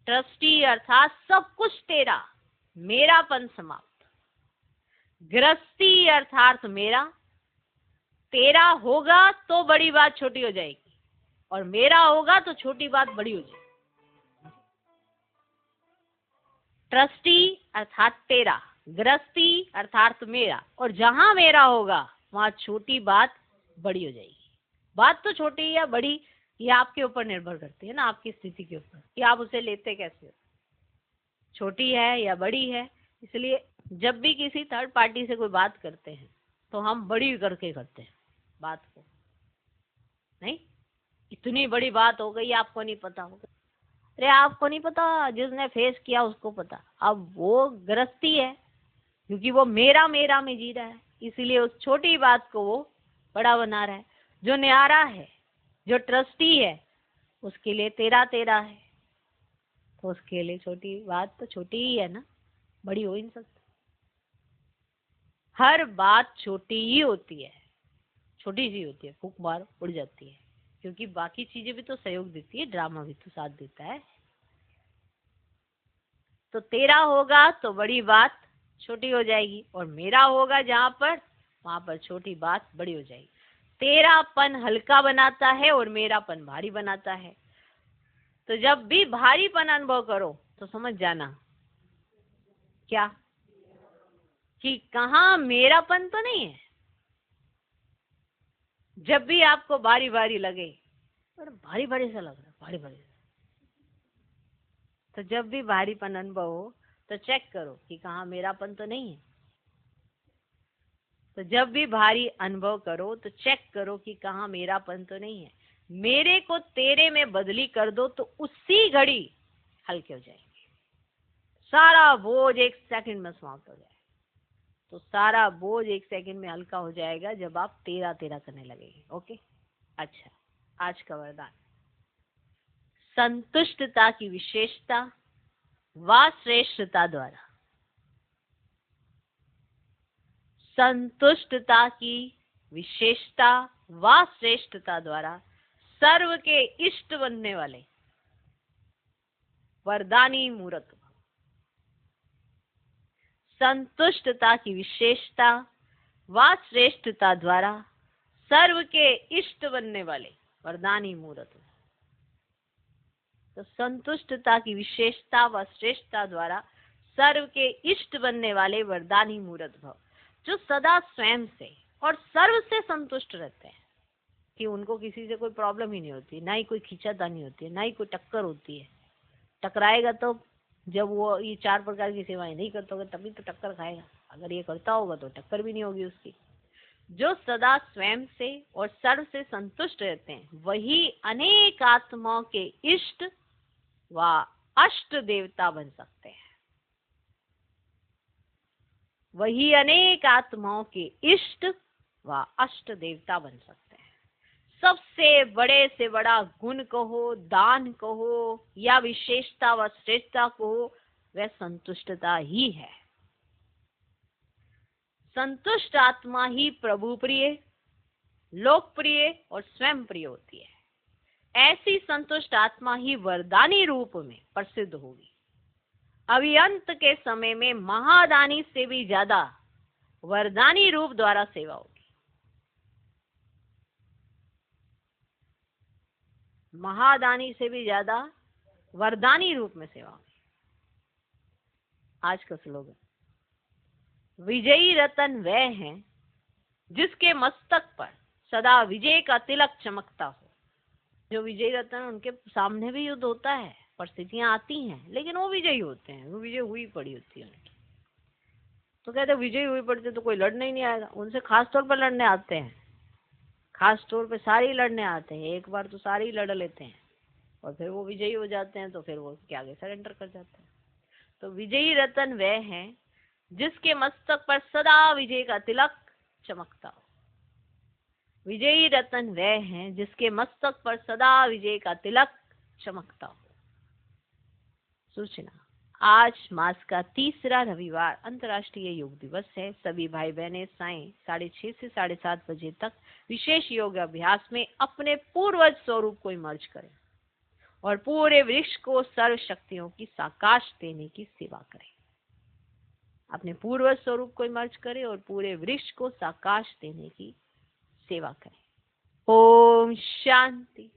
ट्रस्टी अर्थात सब कुछ तेरा, मेरापन समाप्त। गृहस्थी अर्थात मेरा, तेरा होगा तो बड़ी बात छोटी हो जाएगी, और मेरा होगा तो छोटी बात बड़ी हो जाएगी। ट्रस्टी अर्थात तेरा, गृहस्थी अर्थात मेरा, और जहां मेरा होगा वहां छोटी बात बड़ी हो जाएगी। बात तो छोटी या बड़ी ये आपके ऊपर निर्भर करती है ना, आपकी स्थिति के ऊपर, कि आप उसे लेते कैसे हो, छोटी है या बड़ी है। इसलिए जब भी किसी थर्ड पार्टी से कोई बात करते हैं तो हम बड़ी करके करते हैं बात को। नहीं, इतनी बड़ी बात हो गई, आपको नहीं पता होगा। अरे आपको नहीं पता, जिसने फेस किया उसको पता। अब वो गृहस्थी है, क्योंकि वो मेरा मेरा में जी रहा है, इसीलिए उस छोटी बात को वो बड़ा बना रहा है। जो न्यारा है, जो ट्रस्टी है, उसके लिए तेरा तेरा है, तो उसके लिए छोटी बात तो छोटी ही है ना, बड़ी हो ही नहीं सकती। हर बात छोटी ही होती है, छोटी सी होती है, फूंक मार उड़ जाती है, क्योंकि बाकी चीजें भी तो सहयोग देती है, ड्रामा भी तो साथ देता है। तो तेरा होगा तो बड़ी बात छोटी हो जाएगी, और मेरा होगा जहां पर, वहां पर छोटी बात बड़ी हो जाएगी। तेरापन हल्का बनाता है और मेरापन भारी बनाता है। तो जब भी भारीपन अनुभव करो तो समझ जाना क्या, कि कहाँ मेरापन तो नहीं है। जब भी आपको भारी भारी लगे, और भारी भारी सा लग रहा है, भारी भारी, तो जब भी भारीपन अनुभव हो तो चेक करो कि कहाँ मेरापन तो नहीं है। तो जब भी भारी अनुभव करो तो चेक करो कि कहाँ मेरापन तो नहीं है। मेरे को तेरे में बदली कर दो तो उसी घड़ी हल्के हो जाएंगे, सारा बोझ एक सेकंड में समाप्त हो जाए। तो सारा बोझ 1 सेकंड में हल्का हो जाएगा जब आप 13-13 करने लगेंगे। ओके, अच्छा, आज का वरदान, संतुष्टता की विशेषता व श्रेष्ठता द्वारा, संतुष्टता की विशेषता व श्रेष्ठता द्वारा सर्व के इष्ट बनने वाले वरदानी मूर्त, संतुष्टता की विशेषता व श्रेष्ठता द्वारा सर्व के इष्ट बनने वाले वरदानी मूर्त। तो संतुष्टता की विशेषता व श्रेष्ठता द्वारा सर्व के इष्ट बनने वाले वरदानी मूर्त भव, जो सदा स्वयं से और सर्व से संतुष्ट रहते हैं कि उनको किसी से कोई प्रॉब्लम ही नहीं होती, ना ही कोई खींचातानी होती है, ना ही कोई टक्कर होती है। टकराएगा तो जब वो ये 4 प्रकार की सेवाएं नहीं करता होगा तभी तो टक्कर खाएगा, अगर ये करता होगा तो टक्कर भी नहीं होगी उसकी। जो सदा स्वयं से और सर्व से संतुष्ट रहते हैं वही अनेक आत्माओं के इष्ट व अष्ट देवता बन सकते हैं। वही अनेक आत्माओं के इष्ट व अष्ट देवता बन सकते हैं। सबसे बड़े से बड़ा गुण कहो, दान कहो या विशेषता व श्रेष्ठता कहो, वह संतुष्टता ही है। संतुष्ट आत्मा ही प्रभु प्रिय, लोकप्रिय और स्वयं प्रिय होती है। ऐसी संतुष्ट आत्मा ही वरदानी रूप में प्रसिद्ध होगी। अभी अंत के समय में महादानी से भी ज्यादा वरदानी रूप द्वारा सेवा होगी। महादानी से भी ज्यादा वरदानी रूप में सेवा होगी। आज का स्लोगन, विजयी रतन वह है जिसके मस्तक पर सदा विजय का तिलक चमकता हो। जो विजयी रतन, उनके सामने भी युद्ध होता है, परिस्थितियां आती हैं, लेकिन वो विजयी होते हैं, वो विजय हुई पड़ी होती है उनकी। तो कहते हैं विजयी हुई पड़ती तो कोई लड़ने ही नहीं आएगा। उनसे खास तौर पर लड़ने आते हैं, खास तौर पे सारे ही लड़ने आते हैं। एक बार तो सारे ही लड़ लेते हैं और फिर वो विजयी हो जाते हैं, तो फिर वो उसके आगे सरेंडर कर जाते हैं। तो विजयी रतन वह है जिसके मस्तक पर सदा विजय का तिलक चमकता हो। विजयी रतन वह है जिसके मस्तक पर सदा विजय का तिलक चमकता हो। सूचना, आज मास का 3रा रविवार अंतर्राष्ट्रीय योग दिवस है। सभी भाई बहनें सायं 6:30 से 7:30 बजे तक विशेष योग अभ्यास में अपने पूर्वज स्वरूप को इमर्ज करें और पूरे वृक्ष को सर्व शक्तियों की साकाश देने की सेवा करें। अपने पूर्वज स्वरूप को इमर्ज करें और पूरे वृक्ष को साकाश देने की सेवा करें। ओम शांति।